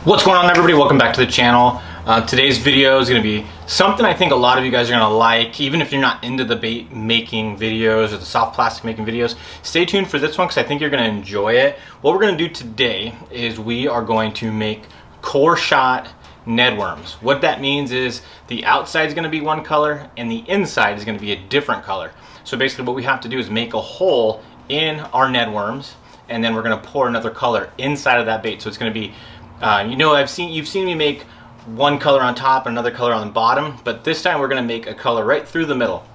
What's going on, everybody? Welcome back to the channel. Today's video is going to be something I think a lot of you guys are going to like, even if you're not into the bait making videos or the soft plastic making videos. Stay tuned for this one because I think you're going to enjoy it. What we're going to do today is we are going to make core shot Ned worms. What that means is the outside is going to be one color and the inside is going to be a different color. So basically what we have to do is make a hole in our Ned worms, and then we're going to pour another color inside of that bait. So it's going to be you've seen me make one color on top and another color on the bottom, but this time we're going to make a color right through the middle.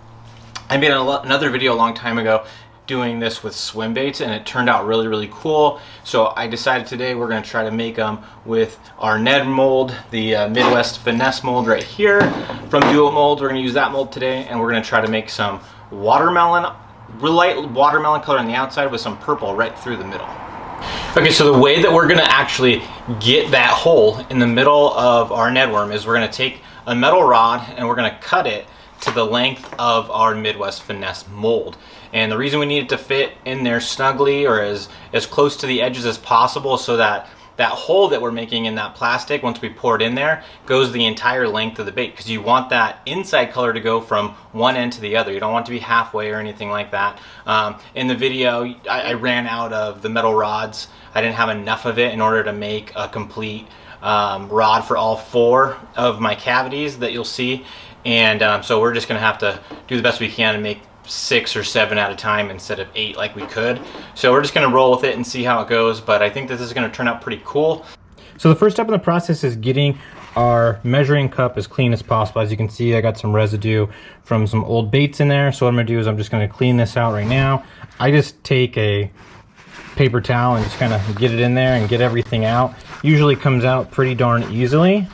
I made another video a long time ago doing this with swim baits, and it turned out really cool. So I decided today we're going to try to make them with our Ned mold, the Midwest Finesse mold right here from DoIt Molds. We're going to use that mold today, and we're going to try to make some watermelon, real light watermelon color on the outside with some purple right through the middle. Okay, so the way that we're gonna actually get that hole in the middle of our Ned worm is we're gonna take a metal rod and we're gonna cut it to the length of our Midwest Finesse mold. And the reason we need it to fit in there snugly or as close to the edges as possible so that that hole that we're making in that plastic, once we pour it in there, goes the entire length of the bait, because you want that inside color to go from one end to the other. You don't want it to be halfway or anything like that. In the video, I ran out of the metal rods. I didn't have enough of it in order to make a complete rod for all four of my cavities that you'll see. And so we're just gonna have to do the best we can and make 6 or 7 at a time instead of 8 like we could. So we're just gonna roll with it and see how it goes, but I think this is gonna turn out pretty cool. So the first step in the process is getting our measuring cup as clean as possible. As you can see, I got some residue from some old baits in there. So what I'm gonna do is I'm just gonna clean this out right now. I just take a paper towel and just kind of get it in there and get everything out. Usually comes out pretty darn easily,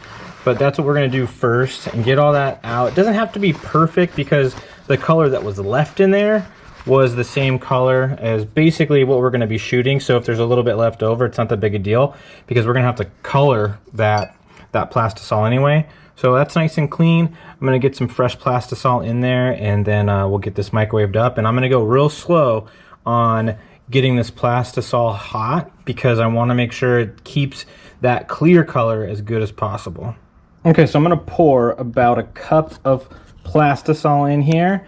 but that's what we're gonna do first and get all that out. It doesn't have to be perfect because the color that was left in there was the same color as basically what we're going to be shooting. So if there's a little bit left over, it's not that big a deal because we're going to have to color that Plastisol anyway. So that's nice and clean. I'm going to get some fresh Plastisol in there, and then we'll get this microwaved up. And I'm going to go real slow on getting this Plastisol hot because I want to make sure it keeps that clear color as good as possible. Okay, so I'm going to pour about a cup of Plastisol in here,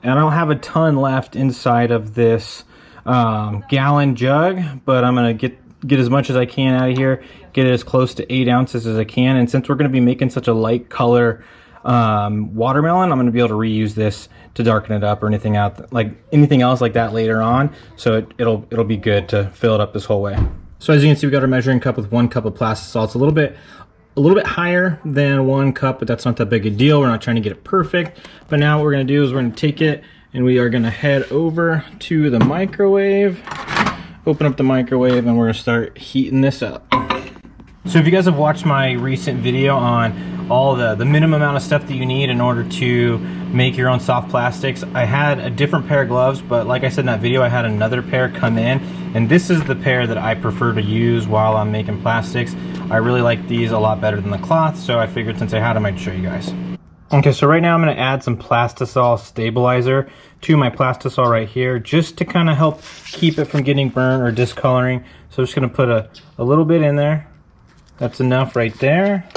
and I don't have a ton left inside of this gallon jug, but I'm gonna get as much as I can out of here, get it as close to 8 ounces as I can. And since we're going to be making such a light color watermelon, I'm going to be able to reuse this to darken it up or anything else like that later on, so it'll be good to fill it up this whole way. So as you can see, we got our measuring cup with 1 cup of Plastisol. It's a little bit higher than 1 cup, but that's not that big a deal. We're not trying to get it perfect. But now what we're gonna do is we're gonna take it and we are gonna head over to the microwave, open up the microwave, and we're gonna start heating this up. So if you guys have watched my recent video on all the minimum amount of stuff that you need in order to make your own soft plastics, I had a different pair of gloves, but like I said in that video, I had another pair come in, and this is the pair that I prefer to use while I'm making plastics. I really like these a lot better than the cloth, so I figured since I had them, I'd show you guys. Okay, so right now I'm going to add some Plastisol stabilizer to my Plastisol right here, just to kind of help keep it from getting burnt or discoloring. So I'm just going to put a little bit in there. That's enough right there.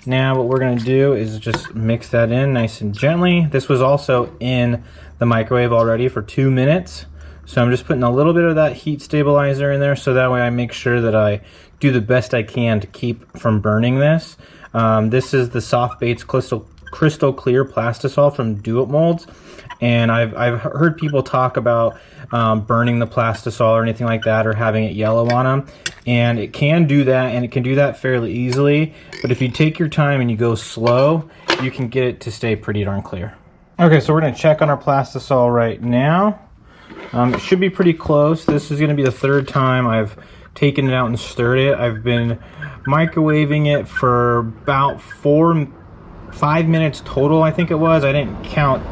Now what we're going to do is just mix that in nice and gently. This was also in the microwave already for 2 minutes. So I'm just putting a little bit of that heat stabilizer in there so that way I make sure that I do the best I can to keep from burning this. This is the Soft Baits Crystal Clear Plastisol from DoIt Molds, and I've heard people talk about burning the Plastisol or anything like that, or having it yellow on them, and it can do that, and it can do that fairly easily. But if you take your time and you go slow, you can get it to stay pretty darn clear. Okay, so we're going to check on our Plastisol right now. It should be pretty close. This is going to be the 3rd time I've taken it out and stirred it. I've been microwaving it for about 5 minutes total, I think it was. I didn't count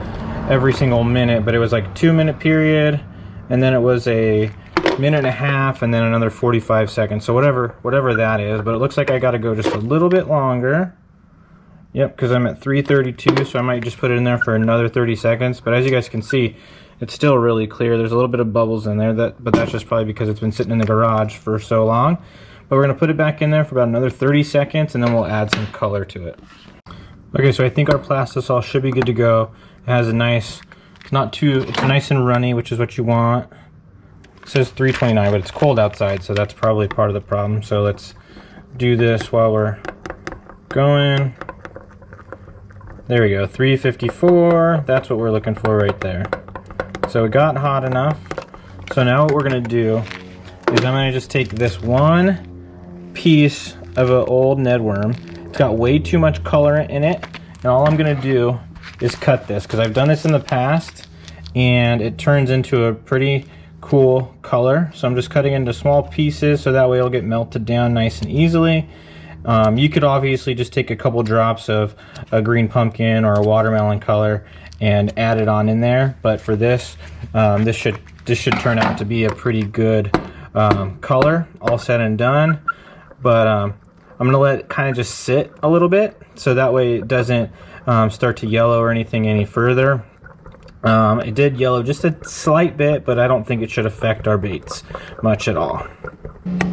every single minute, but it was like a 2-minute period, and then it was a 1.5 minutes, and then another 45 seconds. So whatever that is, but it looks like I got to go just a little bit longer. Yep, because I'm at 332, so I might just put it in there for another 30 seconds. But as you guys can see, it's still really clear. There's a little bit of bubbles in there, but that's just probably because it's been sitting in the garage for so long. But we're gonna put it back in there for about another 30 seconds and then we'll add some color to it. Okay, so I think our Plastisol should be good to go. It has a nice, it's nice and runny, which is what you want. It says 329, but it's cold outside, so that's probably part of the problem. So let's do this while we're going. There we go, 354. That's what we're looking for right there. So it got hot enough. So now what we're gonna do is I'm gonna just take this one piece of an old Ned worm. It's got way too much colorant in it, and all I'm gonna do is cut this, because I've done this in the past and it turns into a pretty cool color. So I'm just cutting into small pieces so that way it'll get melted down nice and easily. You could obviously just take a couple drops of a green pumpkin or a watermelon color and add it on in there, but for this, this should turn out to be a pretty good color, all said and done. But I'm gonna let it kind of just sit a little bit so that way it doesn't start to yellow or anything any further. It did yellow just a slight bit, but I don't think it should affect our baits much at all.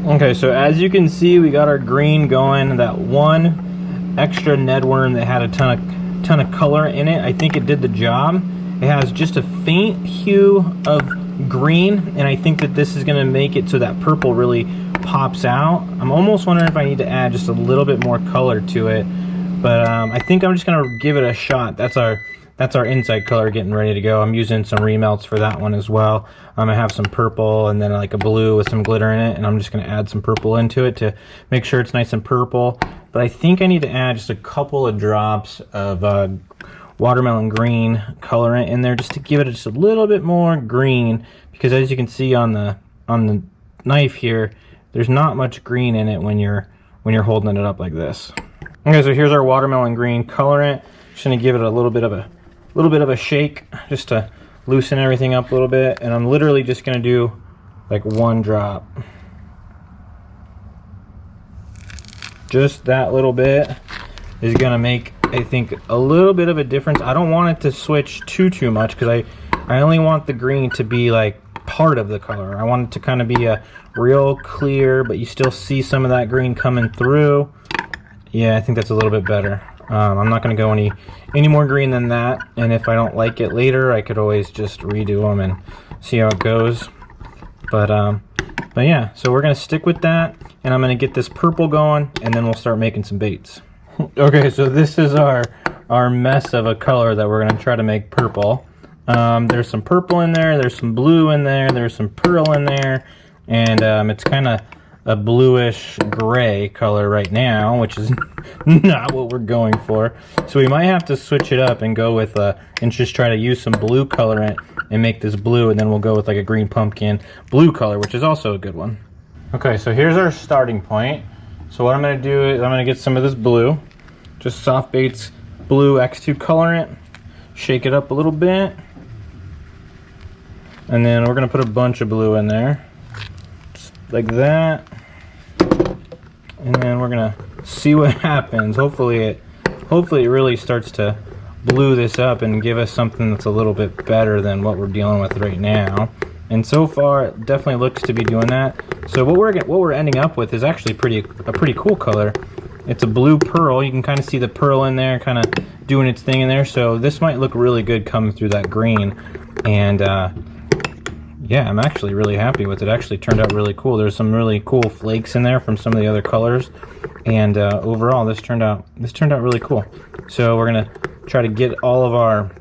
Okay, so as you can see, we got our green going. That one extra Ned worm that had a ton of color in it, I think it did the job. It has just a faint hue of green, and I think that this is going to make it so that purple really pops out. I'm almost wondering if I need to add just a little bit more color to it, but I think I'm just going to give it a shot. That's our inside color getting ready to go. I'm using some remelts for that one as well. I have some purple and then like a blue with some glitter in it, and I'm just going to add some purple into it to make sure it's nice and purple. But I think I need to add just a couple of drops of watermelon green colorant in there just to give it just a little bit more green, because as you can see on the knife here, there's not much green in it when you're holding it up like this. Okay, so here's our watermelon green colorant. Just going to give it a little bit of a shake just to loosen everything up a little bit, and I'm literally just going to do like one drop. Just that little bit is going to make, I think, a little bit of a difference. I don't want it to switch too much, because I only want the green to be like part of the color. I want it to kind of be a real clear, but you still see some of that green coming through. Yeah, I think that's a little bit better. I'm not going to go any more green than that, and if I don't like it later, I could always just redo them and see how it goes. But yeah, so we're going to stick with that, and I'm going to get this purple going, and then we'll start making some baits. Okay, so this is our mess of a color that we're going to try to make purple. There's some purple in there, there's some blue in there, there's some pearl in there, and it's kind of a bluish gray color right now, which is not what we're going for. So we might have to switch it up and go with and just try to use some blue colorant and make this blue, and then we'll go with like a green pumpkin blue color, which is also a good one. Okay, so here's our starting point. So what I'm going to do is I'm going to get some of this blue, just Soft Baits blue X2 colorant, shake it up a little bit, and then we're going to put a bunch of blue in there, just like that. And then we're gonna see what happens. Hopefully it really starts to blue this up and give us something that's a little bit better than what we're dealing with right now. And so far, it definitely looks to be doing that. So what we're ending up with is actually a pretty cool color. It's a blue pearl. You can kind of see the pearl in there, kind of doing its thing in there. So this might look really good coming through that green. And yeah, I'm actually really happy with it. It actually turned out really cool. There's some really cool flakes in there from some of the other colors, and overall this turned out really cool. So we're gonna try to get all of our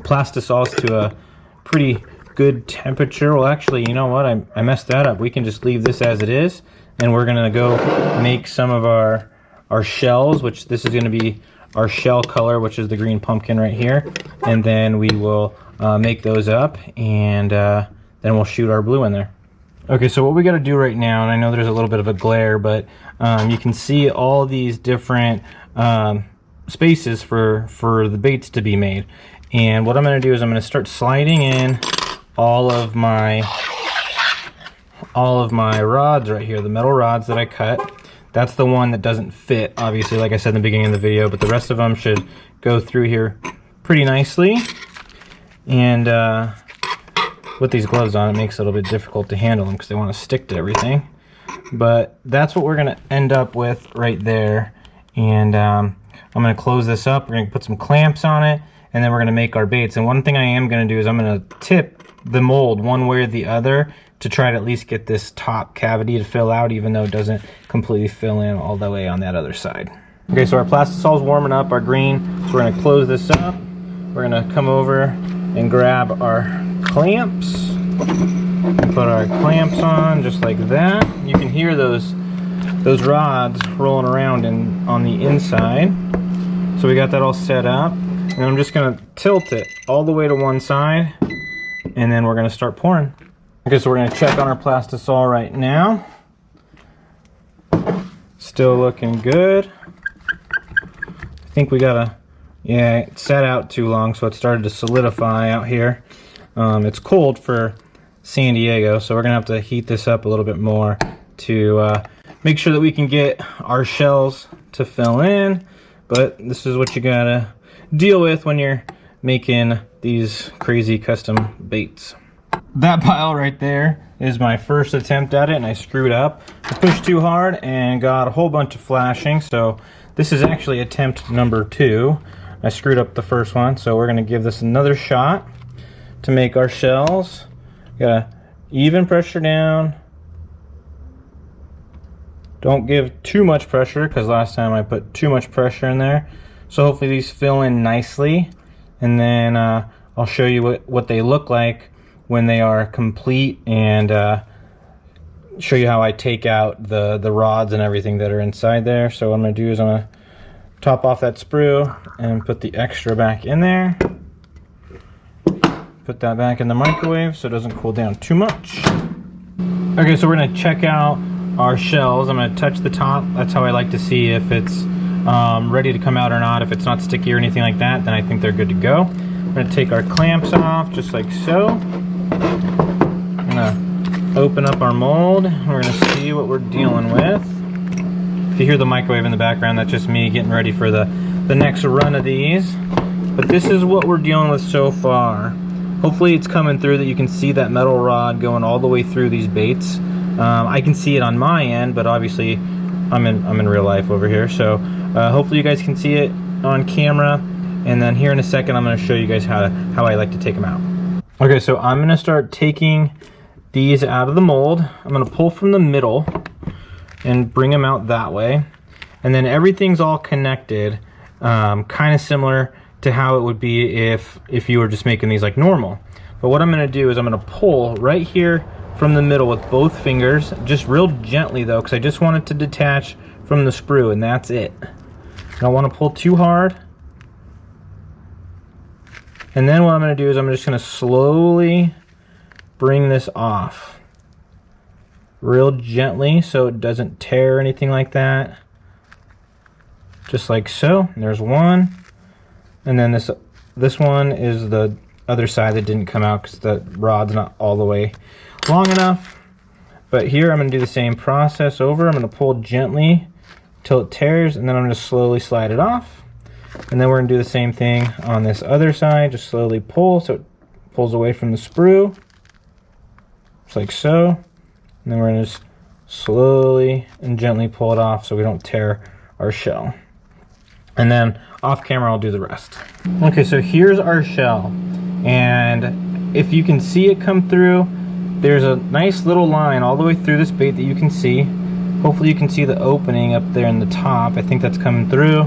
Plastisols to a pretty good temperature. Well, actually, you know what? I messed that up. We can just leave this as it is, and we're gonna go make some of our shells, which this is gonna be our shell color, which is the green pumpkin right here, and then we will make those up, and then we'll shoot our blue in there. Okay, so what we got to do right now, and I know there's a little bit of a glare, but you can see all these different spaces for the baits to be made. And what I'm going to do is I'm going to start sliding in all of my rods right here, the metal rods that I cut. That's the one that doesn't fit, obviously, like I said in the beginning of the video, but the rest of them should go through here pretty nicely. And with these gloves on, it makes it a little bit difficult to handle them because they want to stick to everything. but that's what we're gonna end up with right there. And I'm gonna close this up. We're gonna put some clamps on it, and then we're gonna make our baits. And one thing I am gonna do is I'm gonna tip the mold one way or the other to try to at least get this top cavity to fill out, even though it doesn't completely fill in all the way on that other side. Okay, so our Plastisol is warming up, our green. So we're gonna close this up. We're gonna come over and grab our clamps and put our clamps on just like that. You can hear those rods rolling around on the inside. So we got that all set up, and I'm just gonna tilt it all the way to one side, and then we're gonna start pouring. Okay, so we're gonna check on our Plastisol right now. Still looking good. I think we gotta, yeah, it sat out too long, so it started to solidify out here. It's cold for San Diego, so we're gonna have to heat this up a little bit more to make sure that we can get our shells to fill in. But this is what you gotta deal with when you're making these crazy custom baits. That pile right there is my first attempt at it, and I screwed up. I pushed too hard and got a whole bunch of flashing, so this is actually attempt number 2. I screwed up the first one, so we're gonna give this another shot to make our shells. Gotta even pressure down. Don't give too much pressure, because last time I put too much pressure in there. So hopefully these fill in nicely, and then I'll show you what they look like when they are complete, and show you how I take out the rods and everything that are inside there. So what I'm going to do is I'm going to top off that sprue and put the extra back in there. Put that back in the microwave so it doesn't cool down too much. Okay, so we're going to check out our shells. I'm going to touch the top. That's how I like to see if it's ready to come out or not. If it's not sticky or anything like that, then I think they're good to go. We're going to take our clamps off just like so. I'm going to open up our mold. We're going to see what we're dealing with. If you hear the microwave in the background, that's just me getting ready for the next run of these. But this is what we're dealing with so far. Hopefully it's coming through that you can see that metal rod going all the way through these baits. I can see it on my end, but obviously I'm in real life over here. So hopefully you guys can see it on camera. And then here in a second, I'm going to show you guys how I like to take them out. Okay, so I'm going to start taking these out of the mold. I'm going to pull from the middle and bring them out that way. And then everything's all connected, kind of similar to how it would be if you were just making these like normal. But what I'm going to do is I'm going to pull right here from the middle with both fingers, just real gently though, because I just want it to detach from the sprue, and that's it. I don't want to pull too hard. And then what I'm going to do is I'm just going to slowly bring this off real gently so it doesn't tear or anything like that. Just like so. And there's one. And then this one is the other side that didn't come out because the rod's not all the way long enough. But here I'm going to do the same process over. I'm going to pull gently till it tears, and then I'm going to slowly slide it off. And then we're going to do the same thing on this other side. Just slowly pull so it pulls away from the sprue. Just like so. And then we're going to just slowly and gently pull it off so we don't tear our shell. And then off camera I'll do the rest. Okay, so here's our shell. And if you can see it come through, there's a nice little line all the way through this bait that you can see. Hopefully you can see the opening up there in the top. I think that's coming through.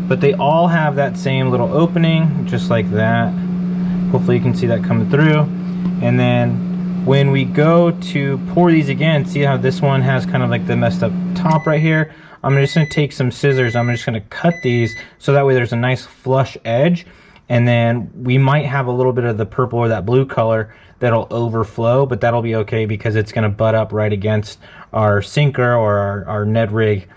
But they all have that same little opening, just like that. Hopefully you can see that coming through. And then when we go to pour these again, see how this one has kind of like the messed up top right here? I'm just going to take some scissors. I'm just going to cut these so that way there's a nice flush edge. And then we might have a little bit of the purple or that blue color that'll overflow, but that'll be okay because it's going to butt up right against our sinker or our Ned rig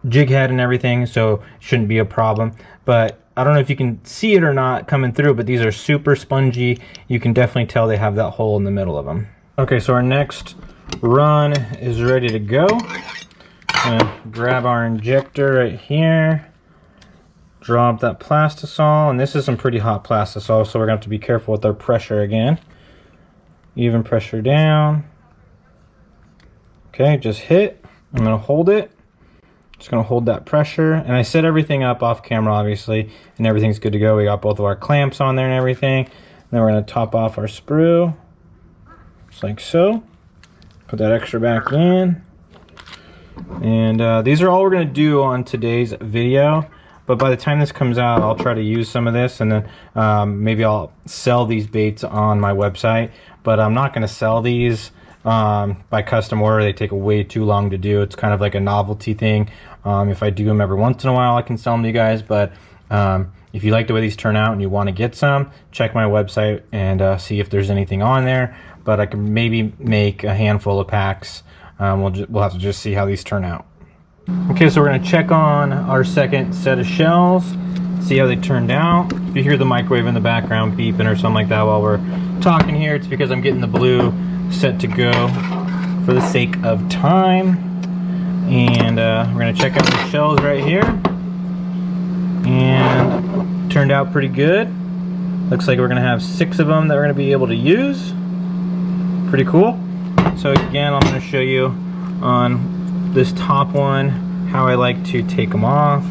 jig head and everything, so it shouldn't be a problem. But I don't know if you can see it or not coming through, but these are super spongy. You can definitely tell they have that hole in the middle of them. Okay, so our next run is ready to go. I'm gonna grab our injector right here, drop that Plastisol, and this is some pretty hot Plastisol, so we're gonna have to be careful with our pressure again. Even pressure down. Okay, just hit. I'm gonna hold it. Just gonna hold that pressure, and I set everything up off camera, obviously, and everything's good to go. We got both of our clamps on there and everything. And then we're gonna top off our sprue, just like so. Put that extra back in. And these are all we're gonna do on today's video. But by the time this comes out, I'll try to use some of this, and then maybe I'll sell these baits on my website. But I'm not gonna sell these by custom order. They take way too long to do. It's kind of like a novelty thing. If I do them every once in a while, I can sell them to you guys. But if you like the way these turn out and you want to get some, check my website and see if there's anything on there. But I can maybe make a handful of packs. We'll have to just see how these turn out. Okay, so we're going to check on our second set of shells, see how they turned out. If you hear the microwave in the background beeping or something like that while we're talking here, it's because I'm getting the blue set to go for the sake of time. And we're going to check out the shells right here. And turned out pretty good. Looks like we're going to have 6 of them that we're going to be able to use. Pretty cool. So again, I'm going to show you on this top one how I like to take them off.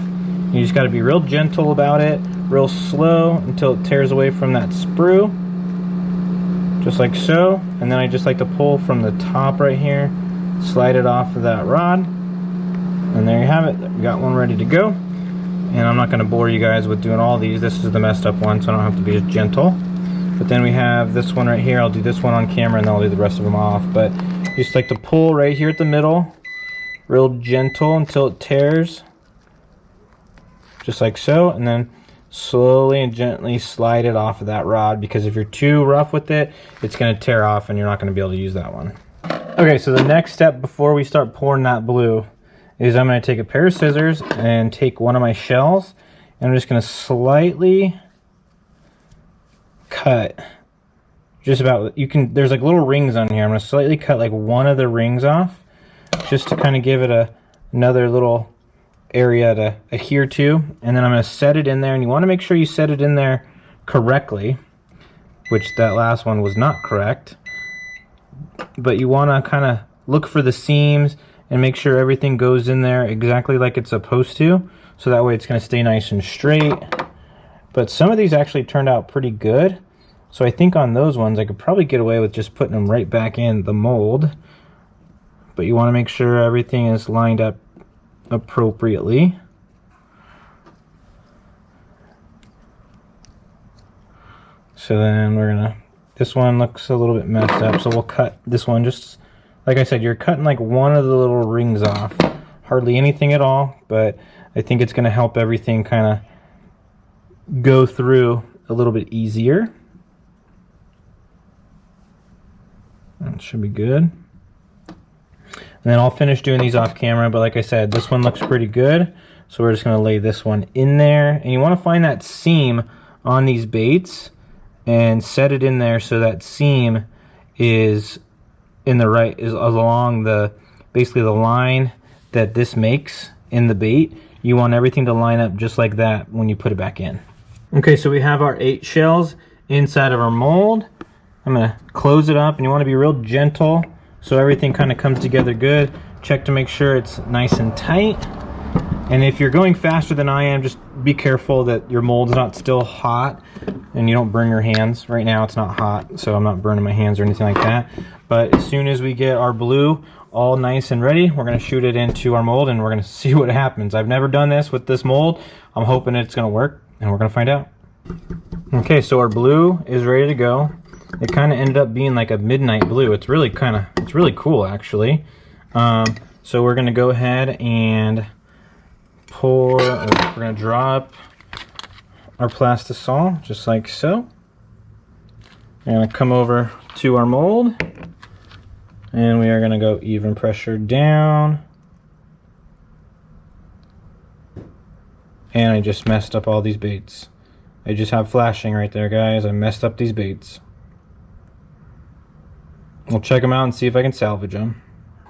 You just got to be real gentle about it, real slow until it tears away from that sprue, just like so. And then I just like to pull from the top right here, slide it off of that rod, and there you have it. We got one ready to go. And I'm not going to bore you guys with doing all these. This is the messed up one, so I don't have to be as gentle. But then we have this one right here. I'll do this one on camera and then I'll do the rest of them off. But you just like to pull right here at the middle, real gentle until it tears, just like so. And then slowly and gently slide it off of that rod, because if you're too rough with it, it's going to tear off and you're not going to be able to use that one. Okay, so the next step before we start pouring that blue is I'm going to take a pair of scissors and take one of my shells, and I'm just going to slightly cut just about, there's like little rings on here. I'm going to slightly cut like one of the rings off, just to kind of give it another little area to adhere to. And then I'm going to set it in there, and you want to make sure you set it in there correctly, which that last one was not correct. But you want to kind of look for the seams and make sure everything goes in there exactly like it's supposed to, so that way it's going to stay nice and straight. But some of these actually turned out pretty good, so I think on those ones I could probably get away with just putting them right back in the mold. But you want to make sure everything is lined up appropriately. So then we're gonna, this one looks a little bit messed up, so we'll cut this one. Just like I said, you're cutting like one of the little rings off, hardly anything at all, but I think it's going to help everything kind of go through a little bit easier. That should be good. And then I'll finish doing these off camera, but like I said, this one looks pretty good, so we're just going to lay this one in there. And you want to find that seam on these baits and set it in there so that seam is in the right, is along the, basically the line that this makes in the bait. You want everything to line up just like that when you put it back in. Okay, so we have our 8 shells inside of our mold. I'm going to close it up, and you want to be real gentle so everything kind of comes together good. Check to make sure it's nice and tight. And if you're going faster than I am, just be careful that your mold's not still hot and you don't burn your hands. Right now it's not hot, so I'm not burning my hands or anything like that. But as soon as we get our blue all nice and ready, we're going to shoot it into our mold and we're going to see what happens. I've never done this with this mold. I'm hoping it's going to work, and we're going to find out. Okay, so our blue is ready to go. It kind of ended up being like a midnight blue. It's really it's really cool actually. So we're going to go ahead and pour, we're going to draw up our Plastisol just like so. We're going to come over to our mold, and we are going to go even pressure down. And I just messed up all these baits. I just have flashing right there, guys. I messed up these baits. We'll check them out and see if I can salvage them.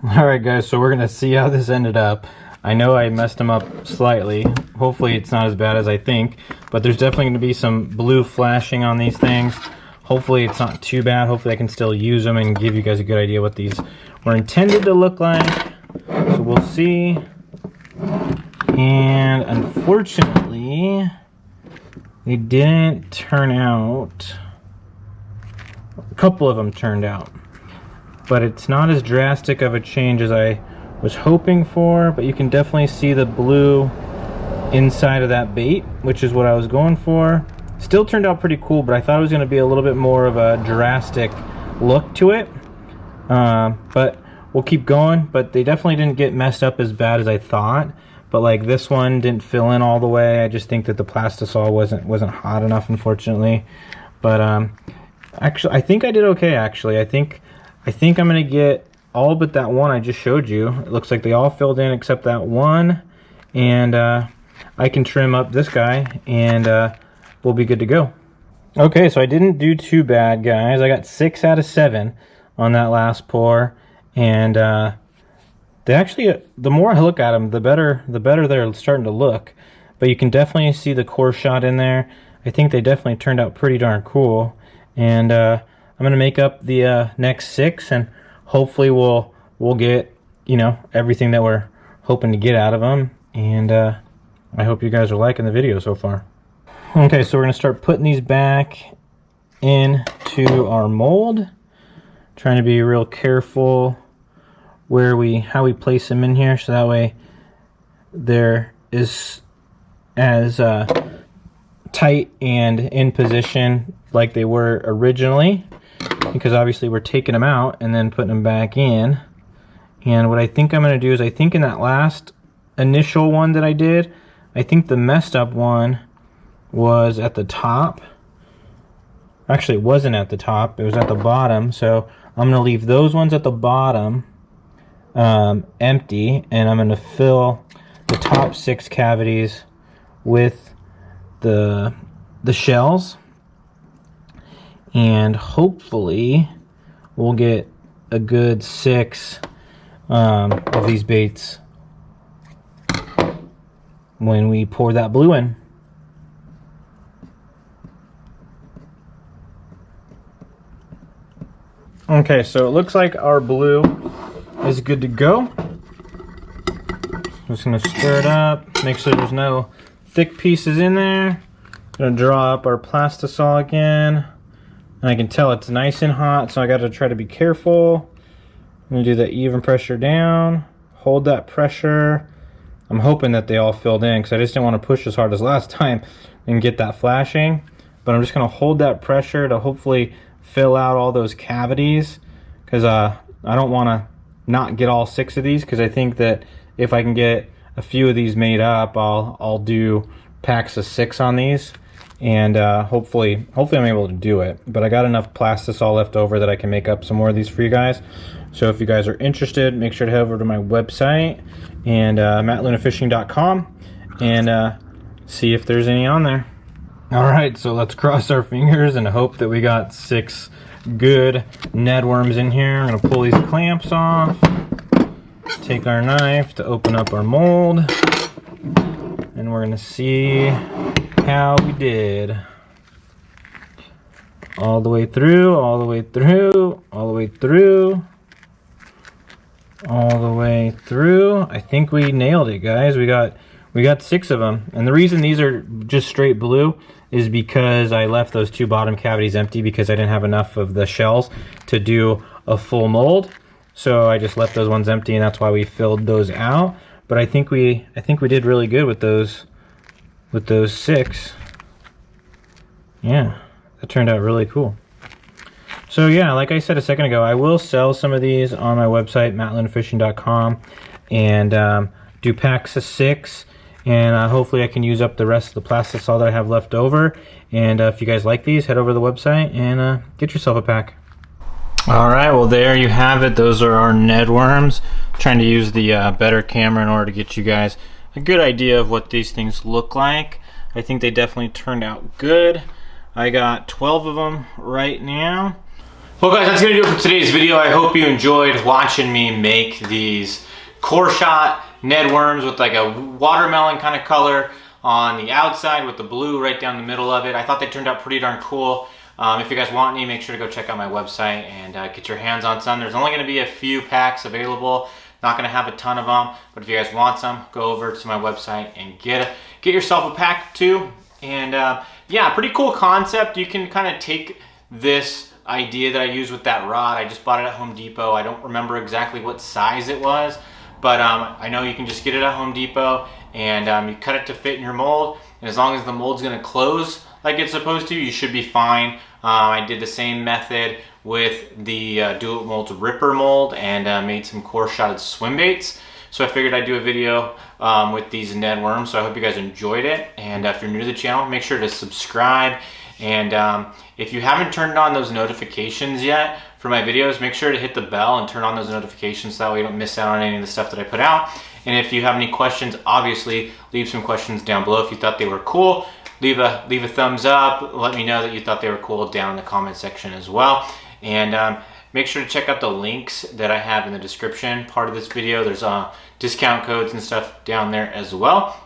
Alright guys, so we're going to see how this ended up. I know I messed them up slightly. Hopefully it's not as bad as I think, but there's definitely going to be some blue flashing on these things. Hopefully it's not too bad. Hopefully I can still use them and give you guys a good idea what these were intended to look like. So we'll see. And unfortunately, they didn't turn out. A couple of them turned out, but it's not as drastic of a change as I was hoping for. But you can definitely see the blue inside of that bait, which is what I was going for. Still turned out pretty cool, but I thought it was going to be a little bit more of a drastic look to it. But we'll keep going. But they definitely didn't get messed up as bad as I thought. But like this one didn't fill in all the way. I just think that the Plastisol wasn't hot enough, unfortunately. But actually, I think I did okay. Actually, I think I'm gonna get all but that one I just showed you. It looks like they all filled in except that one, and I can trim up this guy, and we'll be good to go. Okay, so I didn't do too bad, guys. I got 6 out of 7 on that last pour, and they actually, the more I look at them, the better they're starting to look. But you can definitely see the core shot in there. I think they definitely turned out pretty darn cool. And I'm gonna make up the next 6, and hopefully we'll get, you know, everything that we're hoping to get out of them. And I hope you guys are liking the video so far. Okay, so we're gonna start putting these back into our mold. Trying to be real careful how we place them in here, so that way they're as tight and in position like they were originally, because obviously we're taking them out and then putting them back in. And what I think I'm going to do is, I think in that last initial one that I did, I think the messed up one was at the top. Actually, it wasn't at the top, it was at the bottom. So I'm going to leave those ones at the bottom empty, and I'm going to fill the top 6 cavities with the shells, and hopefully we'll get a good 6 of these baits when we pour that blue in. Okay, so it looks like our blue is good to go. Just gonna stir it up, make sure there's no thick pieces in there. Gonna draw up our Plastisol again, and I can tell it's nice and hot, so I gotta try to be careful. I'm gonna do the even pressure down, hold that pressure. I'm hoping that they all filled in, because I just didn't want to push as hard as last time and get that flashing. But I'm just gonna hold that pressure to hopefully fill out all those cavities, because I don't want to not get all 6 of these, because I think that if I can get a few of these made up, I'll do packs of 6 on these, and hopefully I'm able to do it. But I got enough Plastisol left over that I can make up some more of these for you guys. So if you guys are interested, make sure to head over to my website and mattlunafishing.com and see if there's any on there. All right, so let's cross our fingers and hope that we got 6 good Ned worms in here. I'm gonna pull these clamps off, take our knife to open up our mold, and we're gonna see how we did. All the way through, all the way through, all the way through, all the way through. I think we nailed it, guys. We got 6 of them, and the reason these are just straight blue is because I left those 2 bottom cavities empty because I didn't have enough of the shells to do a full mold. So I just left those ones empty, and that's why we filled those out. But I think we did really good with those 6. Yeah, that turned out really cool. So yeah, like I said a second ago, I will sell some of these on my website, mattlunafishing.com, and do packs of 6. And hopefully I can use up the rest of the Plastisol that I have left over. And if you guys like these, head over to the website and get yourself a pack. All right, well there you have it. Those are our Ned worms. Trying to use the better camera in order to get you guys a good idea of what these things look like. I think they definitely turned out good. I got 12 of them right now. Well guys, that's gonna do it for today's video. I hope you enjoyed watching me make these core shot Ned worms with like a watermelon kind of color on the outside with the blue right down the middle of it. I thought they turned out pretty darn cool. If you guys want any, make sure to go check out my website and get your hands on some. There's only going to be a few packs available. Not going to have a ton of them, but if you guys want some, go over to my website and get yourself a pack too. And yeah, pretty cool concept. You can kind of take this idea that I used with that rod. I just bought it at Home Depot. I don't remember exactly what size it was, but I know you can just get it at Home Depot, and you cut it to fit in your mold, and as long as the mold's going to close like it's supposed to, you should be fine. I did the same method with the DoIt Molds Ripper mold, and made some coarse shotted swim baits. So I figured I'd do a video with these Ned worms. So I hope you guys enjoyed it. And if you're new to the channel, make sure to subscribe. And if you haven't turned on those notifications yet for my videos, make sure to hit the bell and turn on those notifications. That way you don't miss out on any of the stuff that I put out. And if you have any questions, obviously leave some questions down below. If you thought they were cool, leave a thumbs up. Let me know that you thought they were cool down in the comment section as well. And make sure to check out the links that I have in the description part of this video. There's discount codes and stuff down there as well.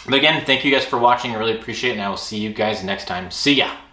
But again, thank you guys for watching. I really appreciate it, and I will see you guys next time. See ya.